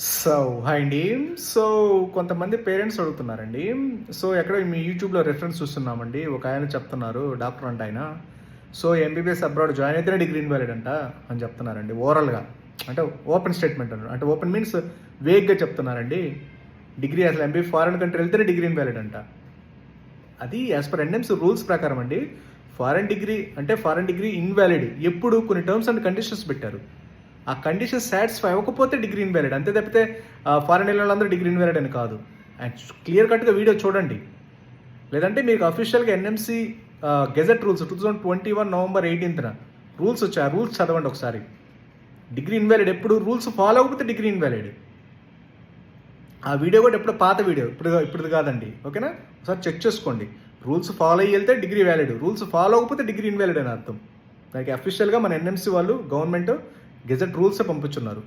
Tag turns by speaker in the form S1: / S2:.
S1: So hi అండి. So కొంతమంది parents అడుగుతున్నారండి. సో ఎక్కడో మీ యూట్యూబ్‌లో రిఫరెన్స్ చూస్తున్నామండి. ఒక ఆయన చెప్తున్నారు, డాక్టర్ అంట ఆయన. సో ఎంబీబీఎస్ అబ్రాడ్ జాయిన్ అయితేనే డిగ్రీ ఇన్వాలిడ్ అంట అని చెప్తున్నారండి ఓరల్‌గా. అంటే ఓపెన్ స్టేట్మెంట్ అన్నమాట. అంటే ఓపెన్ మీన్స్ వేగ్‌గా చెప్తున్నారండి. డిగ్రీ అసలు ఎంబీ ఫారెన్ కంట్రీ వెళ్తేనే డిగ్రీ ఇన్వాలిడ్ అంట. అది యాజ్ పర్ ఎన్ఎంసీ రూల్స్ ప్రకారం అండి. ఫారెన్ డిగ్రీ ఇన్వాలిడ్ ఎప్పుడు కొన్ని టర్మ్స్ అండ్ కండిషన్స్ పెట్టారు. ఆ కండిషన్ సాటిస్ఫై అవ్వకపోతే డిగ్రీ ఇన్వాలిడ్, అంతే తప్పితే ఫారెన్ వెళ్ళిన వాళ్ళందరూ డిగ్రీ ఇన్వాలిడ్ అని కాదు. అండ్ క్లియర్ కట్గా వీడియో చూడండి. లేదంటే మీకు అఫీషియల్గా ఎన్ఎంసీ గెజెట్ రూల్స్ 2021 నవంబర్ 18న రూల్స్ వచ్చాయి. ఆ రూల్స్ చదవండి ఒకసారి. డిగ్రీ ఇన్వాలిడ్ ఎప్పుడు రూల్స్ ఫాలో అవ్వకపోతే డిగ్రీ ఇన్వాలిడ్. ఆ వీడియో కూడా ఎప్పుడు పాత వీడియో, ఇప్పుడు కాదండి. ఓకేనా? ఒకసారి చెక్ చేసుకోండి. రూల్స్ ఫాలో అయ్యి వెళ్తే డిగ్రీ వ్యాలిడ్, రూల్స్ ఫాలో అవ్వకపోతే డిగ్రీ ఇన్వాలిడ్ అని అర్థం. దానికి అఫీషియల్గా మన ఎన్ఎంసీ వాళ్ళు గవర్నమెంట్ గెజెట్ రూల్సే పంపించున్నారు.